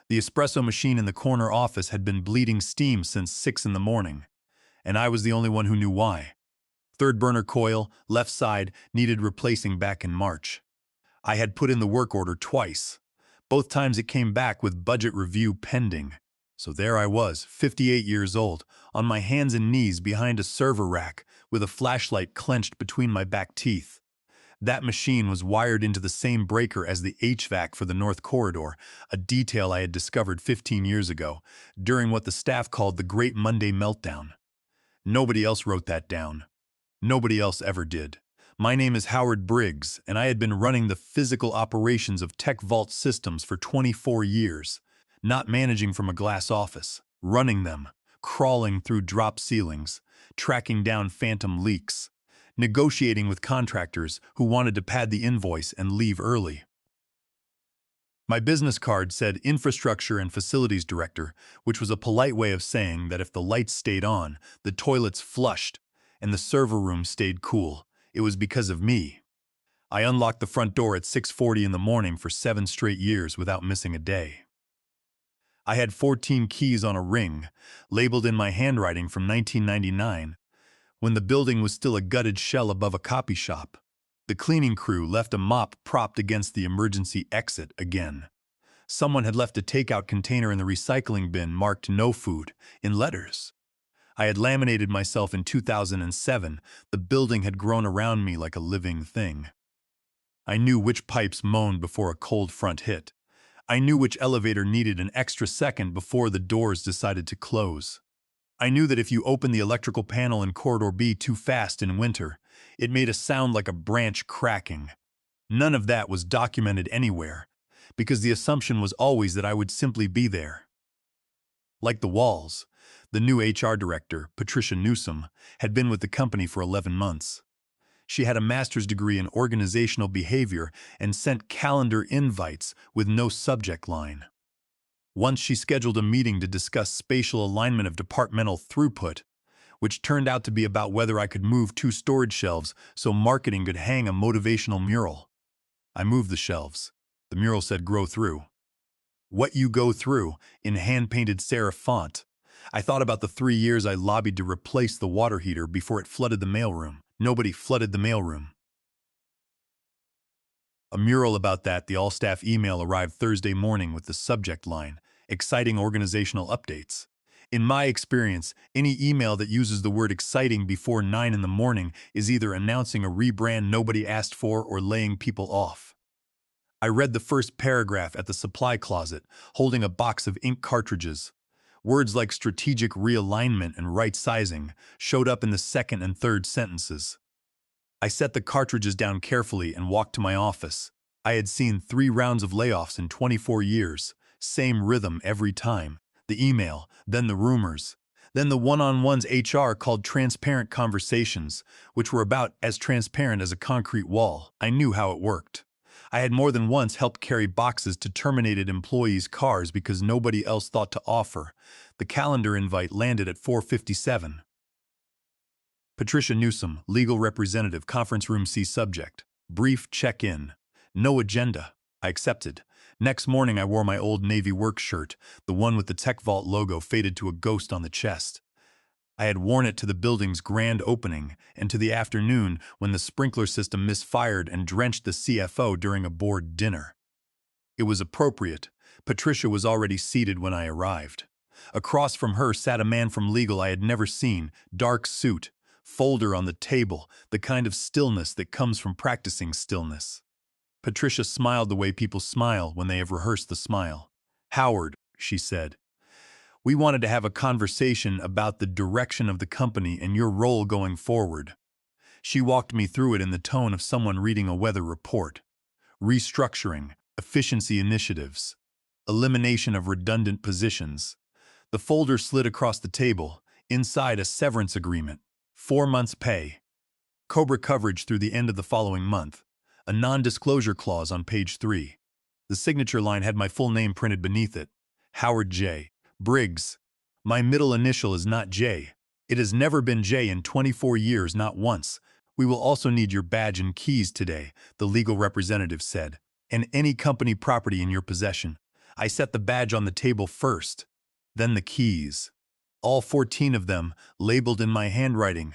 The espresso machine in the corner office had been bleeding steam since 6 in the morning, and I was the only one who knew why. Third burner coil, left side, needed replacing back in March. I had put in the work order twice. Both times it came back with budget review pending. So there I was, 58 years old, on my hands and knees behind a server rack with a flashlight clenched between my back teeth. That machine was wired into the same breaker as the HVAC for the North Corridor, a detail I had discovered 15 years ago, during what the staff called the Great Monday Meltdown. Nobody else wrote that down. Nobody else ever did. My name is Howard Briggs, and I had been running the physical operations of Tech Vault Systems for 24 years, not managing from a glass office, running them, crawling through drop ceilings, tracking down phantom leaks, negotiating with contractors who wanted to pad the invoice and leave early. My business card said Infrastructure and Facilities Director, which was a polite way of saying that if the lights stayed on, the toilets flushed, and the server room stayed cool, it was because of me. I unlocked the front door at 6:40 in the morning for 7 straight years without missing a day. I had 14 keys on a ring, labeled in my handwriting from 1999, when the building was still a gutted shell above a copy shop. The cleaning crew left a mop propped against the emergency exit again. Someone had left a takeout container in the recycling bin marked "No Food" in letters. I had laminated myself in 2007. The building had grown around me like a living thing. I knew which pipes moaned before a cold front hit. I knew which elevator needed an extra second before the doors decided to close. I knew that if you opened the electrical panel in Corridor B too fast in winter, it made a sound like a branch cracking. None of that was documented anywhere, because the assumption was always that I would simply be there. Like the walls, the new HR director, Patricia Newsom, had been with the company for 11 months. She had a master's degree in organizational behavior and sent calendar invites with no subject line. Once she scheduled a meeting to discuss spatial alignment of departmental throughput, which turned out to be about whether I could move 2 storage shelves so marketing could hang a motivational mural. I moved the shelves. The mural said "Grow Through." "What you go through," in hand-painted serif font. I thought about the 3 years I lobbied to replace the water heater before it flooded the mailroom. Nobody flooded the mailroom. A mural about that, the all-staff email arrived Thursday morning with the subject line, "Exciting organizational updates." In my experience, any email that uses the word "exciting" before 9 in the morning is either announcing a rebrand nobody asked for or laying people off. I read the first paragraph at the supply closet, holding a box of ink cartridges. Words like strategic realignment and right sizing showed up in the second and third sentences. I set the cartridges down carefully and walked to my office. I had seen 3 rounds of layoffs in 24 years, same rhythm every time. The email, then the rumors, then the one-on-ones HR called transparent conversations, which were about as transparent as a concrete wall. I knew how it worked. I had more than once helped carry boxes to terminated employees' cars because nobody else thought to offer. The calendar invite landed at 4:57. Patricia Newsom, legal representative, conference room C, subject. Brief check-in. No agenda. I accepted. Next morning I wore my old Navy work shirt, the one with the Tech Vault logo faded to a ghost on the chest. I had worn it to the building's grand opening and to the afternoon when the sprinkler system misfired and drenched the CFO during a board dinner. It was appropriate. Patricia was already seated when I arrived. Across from her sat a man from legal I had never seen, dark suit, folder on the table, the kind of stillness that comes from practicing stillness. Patricia smiled the way people smile when they have rehearsed the smile. "Howard," she said, "we wanted to have a conversation about the direction of the company and your role going forward." She walked me through it in the tone of someone reading a weather report. Restructuring, efficiency initiatives, elimination of redundant positions. The folder slid across the table, inside a severance agreement. 4 months' pay. COBRA coverage through the end of the following month. A non-disclosure clause on page 3. The signature line had my full name printed beneath it. Howard J. Briggs. My middle initial is not J. It has never been J in 24 years, not once. "We will also need your badge and keys today," the legal representative said, "and any company property in your possession. I set the badge on the table first, then the keys. All 14 of them, labeled in my handwriting.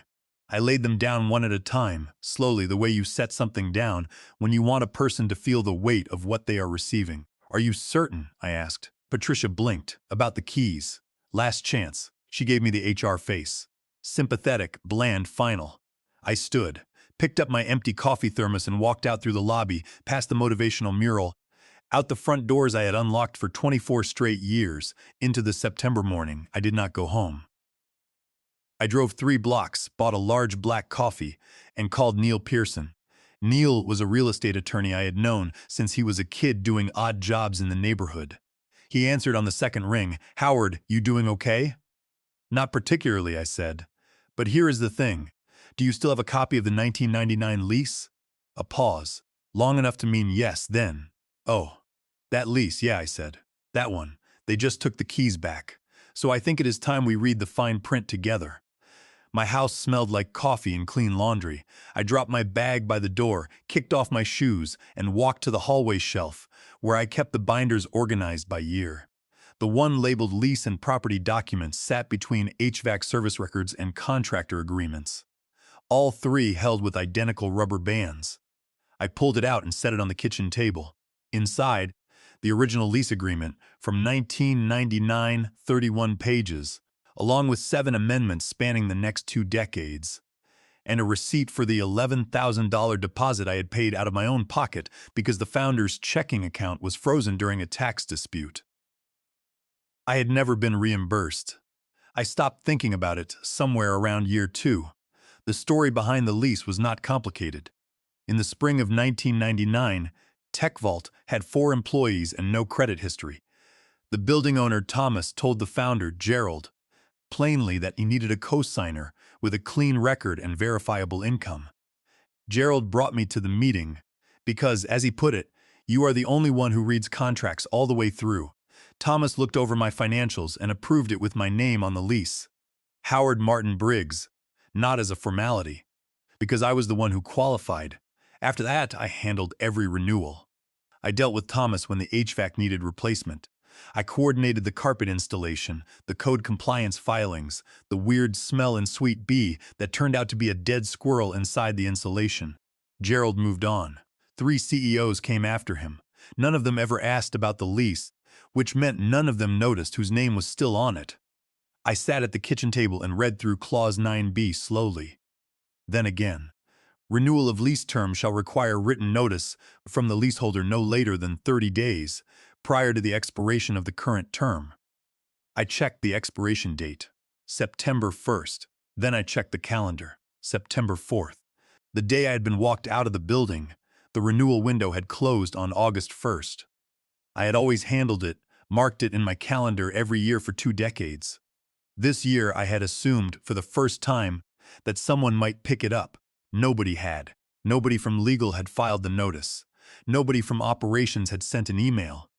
I laid them down one at a time, slowly, the way you set something down when you want a person to feel the weight of what they are receiving. "Are you certain?" I asked. Patricia blinked. "About the keys. Last chance." She gave me the HR face. Sympathetic, bland, final. I stood, picked up my empty coffee thermos and walked out through the lobby, past the motivational mural, out the front doors I had unlocked for 24 straight years, into the September morning. I did not go home. I drove 3 blocks, bought a large black coffee, and called Neil Pearson. Neil was a real estate attorney I had known since he was a kid doing odd jobs in the neighborhood. He answered on the second ring. "Howard, you doing okay?" "Not particularly," I said. "But here is the thing. Do you still have a copy of the 1999 lease?" A pause, long enough to mean yes, then. "Oh, that lease, yeah," I said. "That one. They just took the keys back. So I think it is time we read the fine print together." My house smelled like coffee and clean laundry. I dropped my bag by the door, kicked off my shoes, and walked to the hallway shelf, where I kept the binders organized by year. The one labeled lease and property documents sat between HVAC service records and contractor agreements. All 3 held with identical rubber bands. I pulled it out and set it on the kitchen table. Inside, the original lease agreement from 1999, 31 pages, along with 7 amendments spanning the next 2 decades, and a receipt for the $11,000 deposit I had paid out of my own pocket because the founder's checking account was frozen during a tax dispute. I had never been reimbursed. I stopped thinking about it somewhere around year 2. The story behind the lease was not complicated. In the spring of 1999, TechVault had 4 employees and no credit history. The building owner, Thomas, told the founder, Gerald, plainly that he needed a co-signer with a clean record and verifiable income. Gerald brought me to the meeting because, as he put it, "You are the only one who reads contracts all the way through." Thomas looked over my financials and approved it with my name on the lease. Howard Martin Briggs, not as a formality, because I was the one who qualified. After that, I handled every renewal. I dealt with Thomas when the HVAC needed replacement. I coordinated the carpet installation, the code compliance filings, the weird smell in Suite B that turned out to be a dead squirrel inside the insulation. Gerald moved on. 3 CEOs came after him. None of them ever asked about the lease, which meant none of them noticed whose name was still on it. I sat at the kitchen table and read through Clause 9B slowly. Then again. Renewal of lease term shall require written notice from the leaseholder no later than 30 days prior to the expiration of the current term. I checked the expiration date, September 1st. Then I checked the calendar, September 4th. The day I had been walked out of the building, the renewal window had closed on August 1st. I had always handled it, marked it in my calendar every year for 2 decades. This year I had assumed, for the first time, that someone might pick it up. Nobody had. Nobody from legal had filed the notice. Nobody from operations had sent an email.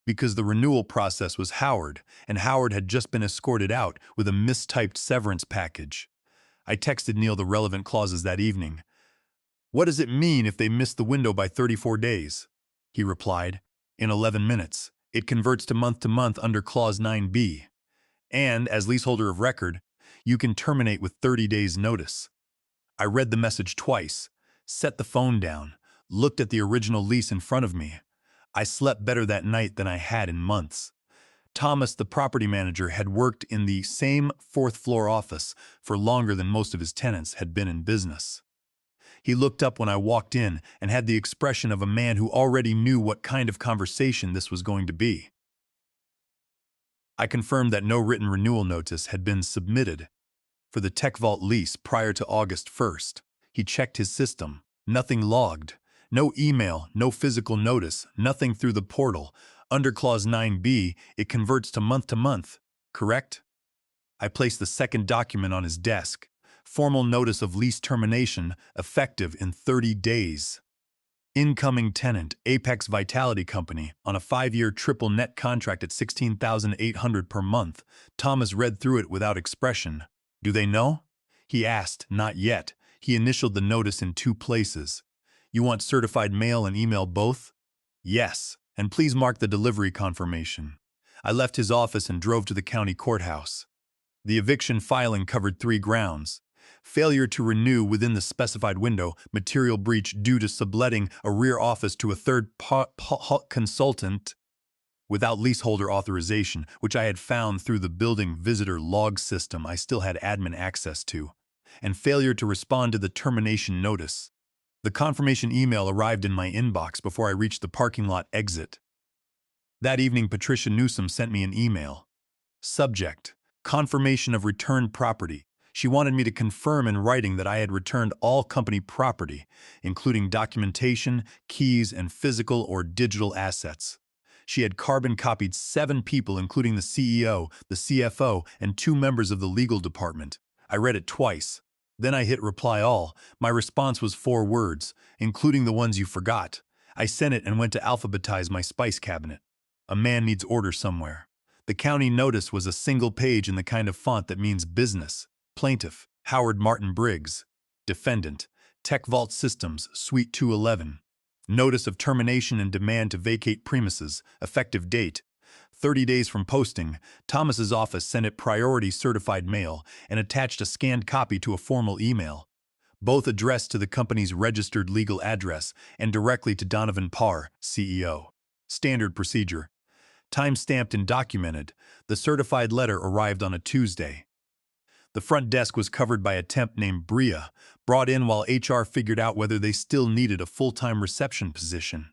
Because the renewal process was Howard, and Howard had just been escorted out with a mistyped severance package. I texted Neil the relevant clauses that evening. "What does it mean if they miss the window by 34 days? He replied, "In 11 minutes. It converts to month under Clause 9B. And, as leaseholder of record, you can terminate with 30 days' notice." I read the message twice, set the phone down, looked at the original lease in front of me. I slept better that night than I had in months. Thomas, the property manager, had worked in the same 4th-floor office for longer than most of his tenants had been in business. He looked up when I walked in and had the expression of a man who already knew what kind of conversation this was going to be. I confirmed that no written renewal notice had been submitted for the TechVault lease prior to August 1st. He checked his system. Nothing logged. No email, no physical notice, nothing through the portal. Under Clause 9B, it converts to month, correct? I placed the second document on his desk. Formal notice of lease termination, effective in 30 days. Incoming tenant, Apex Vitality Company, on a 5-year triple net contract at $16,800 per month. Thomas read through it without expression. "Do they know?" He asked. "Not yet." He initialed the notice in 2 places. "You want certified mail and email both?" "Yes." And please mark the delivery confirmation. I left his office and drove to the county courthouse. The eviction filing covered 3 grounds: failure to renew within the specified window, material breach due to subletting a rear office to a consultant without leaseholder authorization, which I had found through the building visitor log system I still had admin access to, and failure to respond to the termination notice. The confirmation email arrived in my inbox before I reached the parking lot exit. That evening, Patricia Newsom sent me an email. Subject: confirmation of returned property. She wanted me to confirm in writing that I had returned all company property, including documentation, keys, and physical or digital assets. She had carbon copied 7 people, including the CEO, the CFO, and 2 members of the legal department. I read it twice. Then I hit reply all. My response was 4 words, including the ones you forgot. I sent it and went to alphabetize my spice cabinet. A man needs order somewhere. The county notice was a single page in the kind of font that means business. Plaintiff: Howard Martin Briggs. Defendant: Tech Vault Systems, Suite 211. Notice of termination and demand to vacate premises. Effective date: 30 days from posting. Thomas's office sent it priority certified mail and attached a scanned copy to a formal email, both addressed to the company's registered legal address and directly to Donovan Parr, CEO. Standard procedure. Time-stamped and documented. The certified letter arrived on a Tuesday. The front desk was covered by a temp named Bria, brought in while HR figured out whether they still needed a full-time reception position.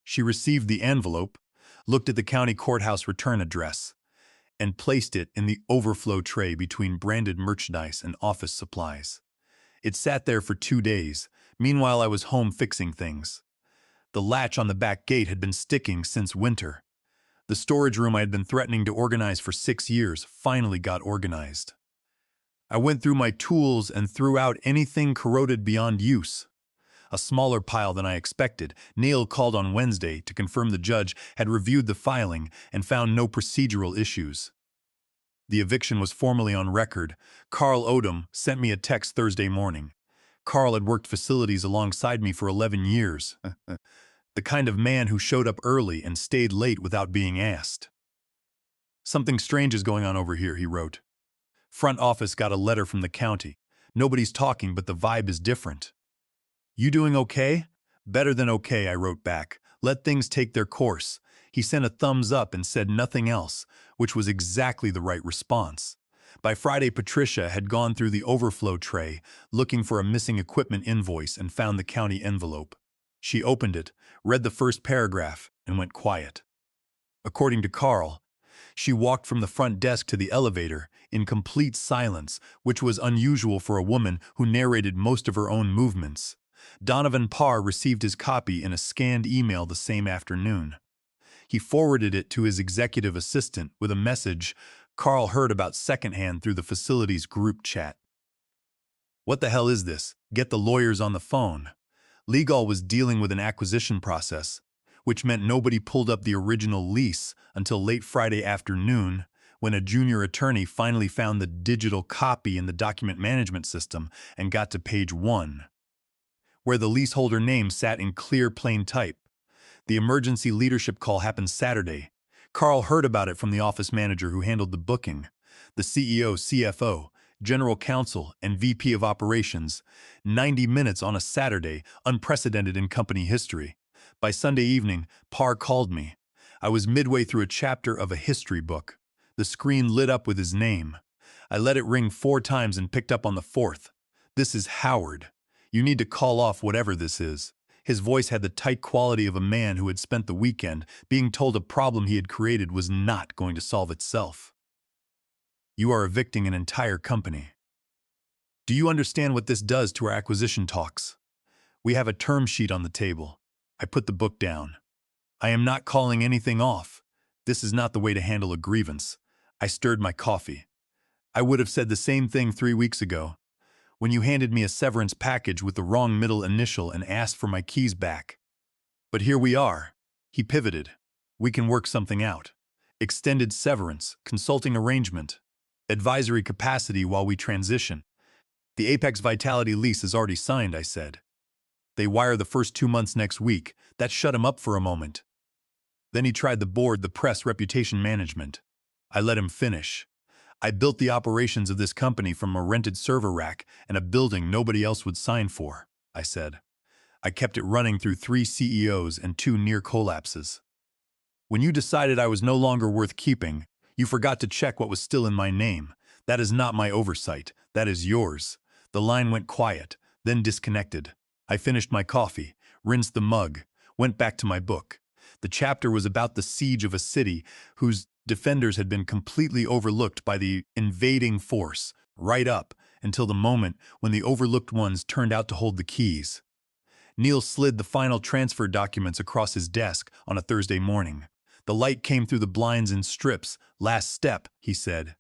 She received the envelope, looked at the county courthouse return address, and placed it in the overflow tray between branded merchandise and office supplies. It sat there for 2 days. Meanwhile, I was home fixing things. The latch on the back gate had been sticking since winter. The storage room I had been threatening to organize for 6 years finally got organized. I went through my tools and threw out anything corroded beyond use. A smaller pile than I expected. Neil called on Wednesday to confirm the judge had reviewed the filing and found no procedural issues. The eviction was formally on record. Carl Odom sent me a text Thursday morning. Carl had worked facilities alongside me for 11 years. The kind of man who showed up early and stayed late without being asked. "Something strange is going on over here," he wrote. "Front office got a letter from the county. Nobody's talking, but the vibe is different." "You doing okay?" "Better than okay," I wrote back. "Let things take their course." He sent a thumbs up and said nothing else, which was exactly the right response. By Friday, Patricia had gone through the overflow tray, looking for a missing equipment invoice, and found the county envelope. She opened it, read the first paragraph, and went quiet. According to Carl, she walked from the front desk to the elevator in complete silence, which was unusual for a woman who narrated most of her own movements. Donovan Parr received his copy in a scanned email the same afternoon. He forwarded it to his executive assistant with a message Carl heard about secondhand through the facility's group chat. "What the hell is this? Get the lawyers on the phone." Legal was dealing with an acquisition process, which meant nobody pulled up the original lease until late Friday afternoon, when a junior attorney finally found the digital copy in the document management system and got to page 1, where the leaseholder name sat in clear, plain type. The emergency leadership call happened Saturday. Carl heard about it from the office manager who handled the booking. The CEO, CFO, General Counsel, and VP of Operations. 90 minutes on a Saturday, unprecedented in company history. By Sunday evening, Parr called me. I was midway through a chapter of a history book. The screen lit up with his name. I let it ring 4 times and picked up on the 4th. "This is Howard. You need to call off whatever this is." His voice had the tight quality of a man who had spent the weekend being told a problem he had created was not going to solve itself. "You are evicting an entire company. Do you understand what this does to our acquisition talks? We have a term sheet on the table." I put the book down. "I am not calling anything off. This is not the way to handle a grievance." I stirred my coffee. "I would have said the same thing 3 weeks ago, when you handed me a severance package with the wrong middle initial and asked for my keys back. But here we are." He pivoted. "We can work something out. Extended severance, consulting arrangement, advisory capacity while we transition." "The Apex Vitality lease is already signed," I said. "They wire the first 2 months next week." That shut him up for a moment. Then he tried the board, the press, reputation management. I let him finish. I built the operations of this company from a rented server rack and a building nobody else would sign for, I said. I kept it running through 3 CEOs and 2 near collapses. When you decided I was no longer worth keeping, you forgot to check what was still in my name. That is not my oversight. That is yours. The line went quiet, then disconnected. I finished my coffee, rinsed the mug, went back to my book. The chapter was about the siege of a city whose defenders had been completely overlooked by the invading force, right up until the moment when the overlooked ones turned out to hold the keys. Neil slid the final transfer documents across his desk on a Thursday morning. The light came through the blinds in strips. Last step, he said.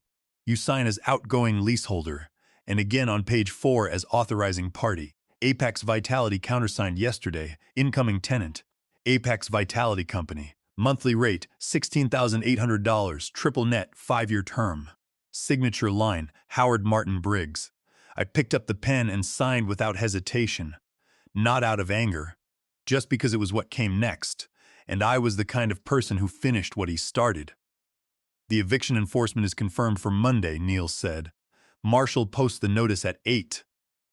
You sign as outgoing leaseholder, and again on page 4 as authorizing party. Apex Vitality countersigned yesterday. Incoming tenant. Apex Vitality Company. Monthly rate, $16,800, triple net, 5-year term. Signature line, Howard Martin Briggs. I picked up the pen and signed without hesitation. Not out of anger, just because it was what came next, and I was the kind of person who finished what he started. The eviction enforcement is confirmed for Monday, Neil said. Marshall posts the notice at 8.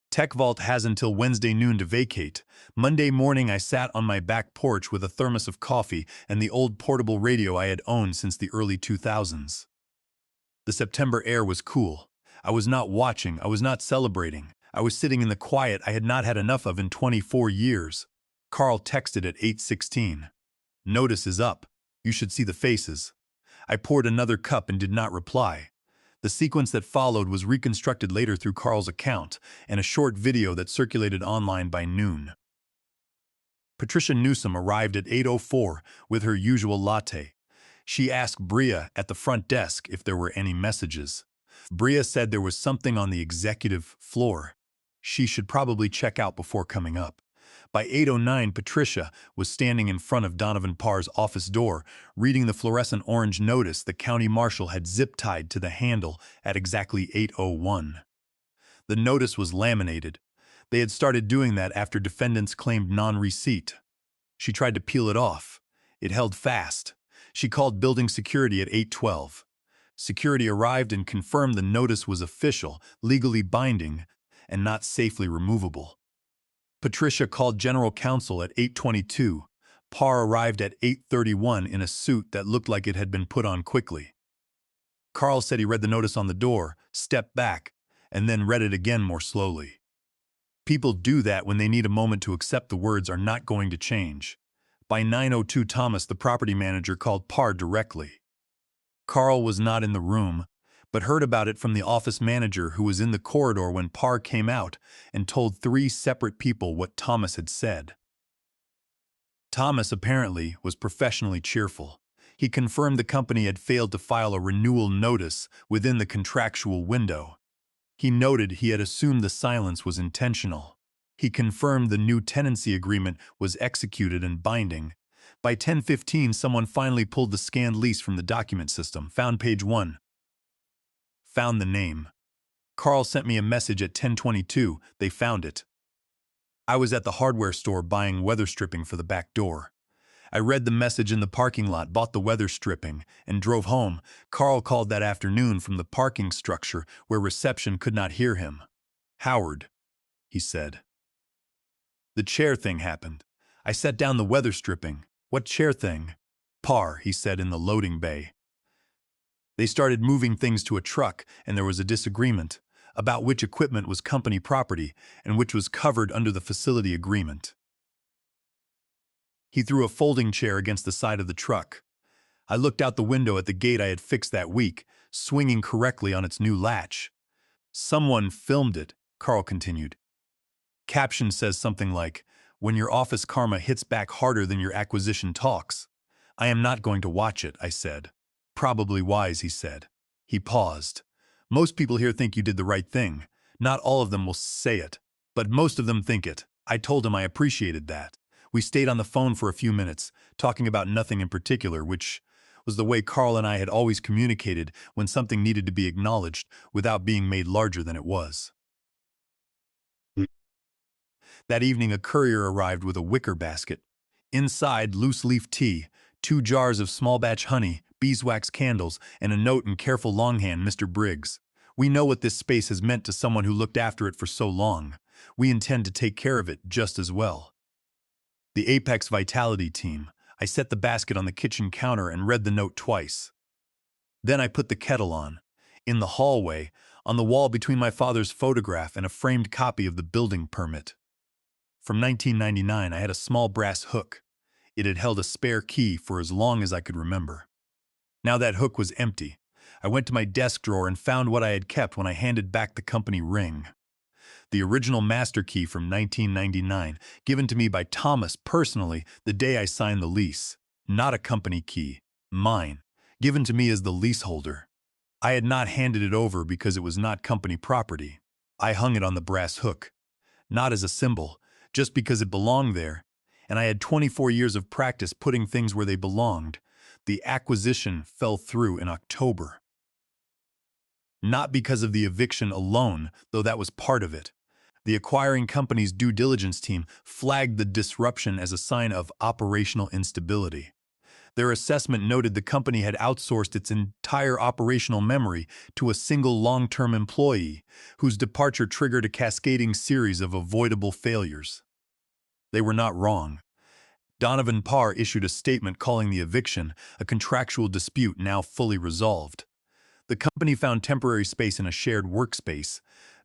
Tech Vault has until Wednesday noon to vacate. Monday morning I sat on my back porch with a thermos of coffee and the old portable radio I had owned since the early 2000s. The September air was cool. I was not watching, I was not celebrating. I was sitting in the quiet I had not had enough of in 24 years. Carl texted at 8:16. Notice is up. You should see the faces. I poured another cup and did not reply. The sequence that followed was reconstructed later through Carl's account and a short video that circulated online by noon. Patricia Newsom arrived at 8:04 with her usual latte. She asked Bria at the front desk if there were any messages. Bria said there was something on the executive floor. She should probably check out before coming up. By 8:09, Patricia was standing in front of Donovan Parr's office door, reading the fluorescent orange notice the county marshal had zip-tied to the handle at exactly 8:01. The notice was laminated. They had started doing that after defendants claimed non-receipt. She tried to peel it off. It held fast. She called building security at 8:12. Security arrived and confirmed the notice was official, legally binding, and not safely removable. Patricia called general counsel at 8:22. Parr arrived at 8:31 in a suit that looked like it had been put on quickly. Carl said he read the notice on the door, stepped back, and then read it again more slowly. People do that when they need a moment to accept the words are not going to change. By 9:02, Thomas, the property manager, called Parr directly. Carl was not in the room, but heard about it from the office manager who was in the corridor when Parr came out and told 3 separate people what Thomas had said. Thomas, apparently, was professionally cheerful. He confirmed the company had failed to file a renewal notice within the contractual window. He noted he had assumed the silence was intentional. He confirmed the new tenancy agreement was executed and binding. By 10:15, someone finally pulled the scanned lease from the document system, found page 1. Found the name. Carl sent me a message at 10:22. They found it. I was at the hardware store buying weather stripping for the back door. I read the message in the parking lot, bought the weather stripping, and drove home. Carl called that afternoon from the parking structure where reception could not hear him. Howard, he said. The chair thing happened. I set down the weather stripping. What chair thing? Parr, he said in the loading bay. They started moving things to a truck, and there was a disagreement about which equipment was company property and which was covered under the facility agreement. He threw a folding chair against the side of the truck. I looked out the window at the gate I had fixed that week, swinging correctly on its new latch. Someone filmed it, Carl continued. Caption says something like, "When your office karma hits back harder than your acquisition talks." I am not going to watch it, I said. Probably wise, he said. He paused. Most people here think you did the right thing. Not all of them will say it, but most of them think it. I told him I appreciated that. We stayed on the phone for a few minutes, talking about nothing in particular, which was the way Carl and I had always communicated when something needed to be acknowledged without being made larger than it was. That evening, a courier arrived with a wicker basket. Inside, loose-leaf tea, 2 jars of small batch honey, beeswax candles, and a note in careful longhand, Mr. Briggs. We know what this space has meant to someone who looked after it for so long. We intend to take care of it just as well. The Apex Vitality Team. I set the basket on the kitchen counter and read the note twice. Then I put the kettle on. In the hallway, on the wall between my father's photograph and a framed copy of the building permit. From 1999, I had a small brass hook. It had held a spare key for as long as I could remember. Now that hook was empty. I went to my desk drawer and found what I had kept when I handed back the company ring. The original master key from 1999, given to me by Thomas personally the day I signed the lease. Not a company key. Mine. Given to me as the leaseholder. I had not handed it over because it was not company property. I hung it on the brass hook. Not as a symbol, just because it belonged there, and I had 24 years of practice putting things where they belonged. The acquisition fell through in October. Not because of the eviction alone, though that was part of it. The acquiring company's due diligence team flagged the disruption as a sign of operational instability. Their assessment noted the company had outsourced its entire operational memory to a single long-term employee, whose departure triggered a cascading series of avoidable failures. They were not wrong. Donovan Parr issued a statement calling the eviction a contractual dispute now fully resolved. The company found temporary space in a shared workspace,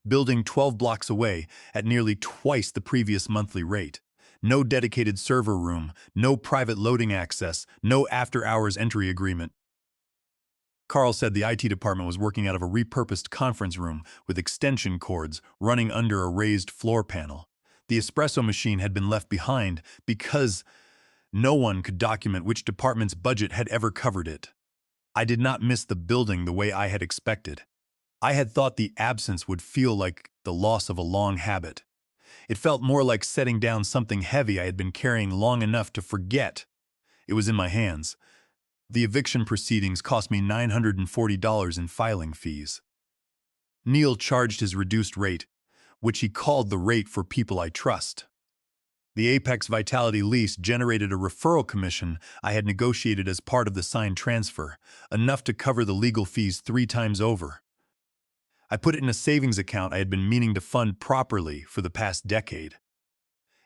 building 12 blocks away at nearly twice the previous monthly rate. No dedicated server room, no private loading access, no after-hours entry agreement. Carl said the IT department was working out of a repurposed conference room with extension cords running under a raised floor panel. The espresso machine had been left behind because no one could document which department's budget had ever covered it. I did not miss the building the way I had expected. I had thought the absence would feel like the loss of a long habit. It felt more like setting down something heavy I had been carrying long enough to forget. It was in my hands. The eviction proceedings cost me $940 in filing fees. Neil charged his reduced rate, which he called the rate for people I trust. The Apex Vitality lease generated a referral commission I had negotiated as part of the signed transfer, enough to cover the legal fees 3 times over. I put it in a savings account I had been meaning to fund properly for the past decade.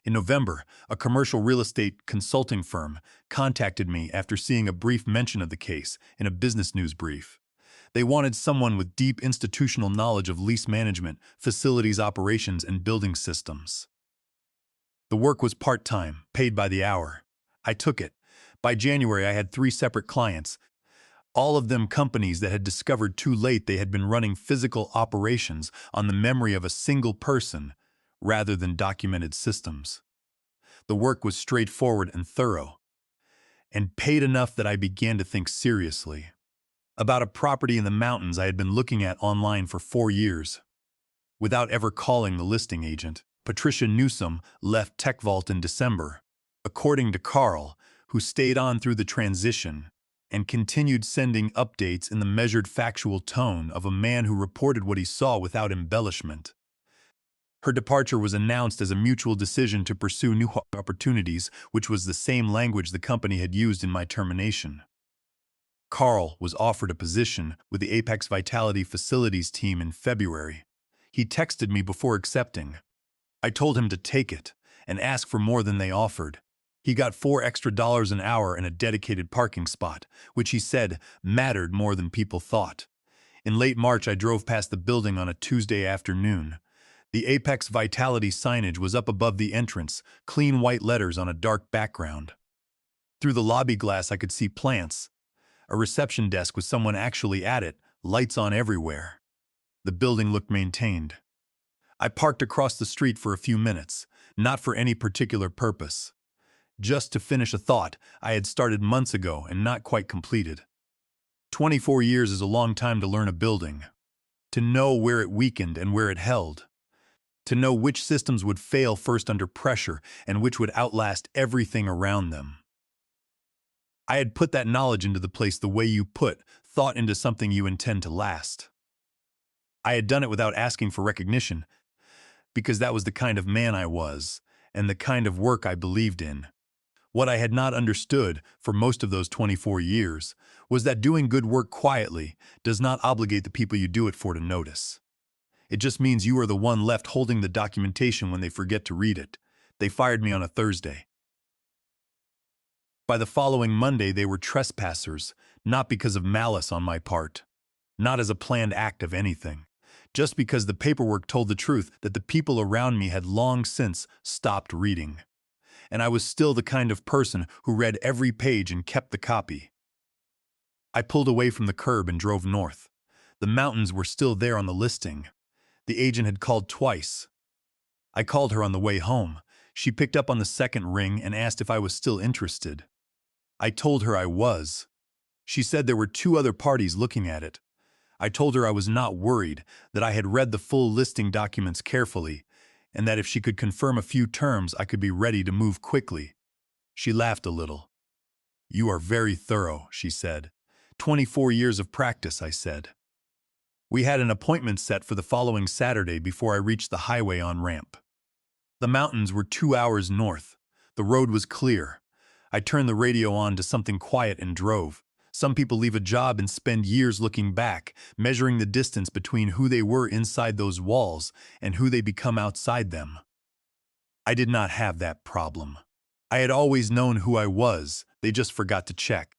In November, a commercial real estate consulting firm contacted me after seeing a brief mention of the case in a business news brief. They wanted someone with deep institutional knowledge of lease management, facilities operations, and building systems. The work was part-time, paid by the hour. I took it. By January, I had 3 separate clients, all of them companies that had discovered too late they had been running physical operations on the memory of a single person rather than documented systems. The work was straightforward and thorough, and paid enough that I began to think seriously about a property in the mountains I had been looking at online for 4 years. Without ever calling the listing agent, Patricia Newsom left TechVault in December. According to Carl, who stayed on through the transition and continued sending updates in the measured factual tone of a man who reported what he saw without embellishment. Her departure was announced as a mutual decision to pursue new opportunities, which was the same language the company had used in my termination. Carl was offered a position with the Apex Vitality Facilities team in February. He texted me before accepting. I told him to take it and ask for more than they offered. He got $4 extra an hour and a dedicated parking spot, which he said mattered more than people thought. In late March, I drove past the building on a Tuesday afternoon. The Apex Vitality signage was up above the entrance, clean white letters on a dark background. Through the lobby glass, I could see plants, a reception desk with someone actually at it, lights on everywhere. The building looked maintained. I parked across the street for a few minutes, not for any particular purpose. Just to finish a thought I had started months ago and not quite completed. 24 years is a long time to learn a building. To know where it weakened and where it held. To know which systems would fail first under pressure and which would outlast everything around them. I had put that knowledge into the place the way you put thought into something you intend to last. I had done it without asking for recognition, because that was the kind of man I was, and the kind of work I believed in. What I had not understood for most of those 24 years was that doing good work quietly does not obligate the people you do it for to notice. It just means you are the one left holding the documentation when they forget to read it. They fired me on a Thursday. By the following Monday, they were trespassers, not because of malice on my part, not as a planned act of anything, just because the paperwork told the truth that the people around me had long since stopped reading. And I was still the kind of person who read every page and kept the copy. I pulled away from the curb and drove north. The mountains were still there on the listing. The agent had called twice. I called her on the way home. She picked up on the second ring and asked if I was still interested. I told her I was. She said there were 2 other parties looking at it. I told her I was not worried, that I had read the full listing documents carefully, and that if she could confirm a few terms, I could be ready to move quickly. She laughed a little. "You are very thorough," she said. 24 years of practice, I said. We had an appointment set for the following Saturday before I reached the highway on-ramp. The mountains were 2 hours north. The road was clear. I turned the radio on to something quiet and drove. Some people leave a job and spend years looking back, measuring the distance between who they were inside those walls and who they become outside them. I did not have that problem. I had always known who I was, they just forgot to check.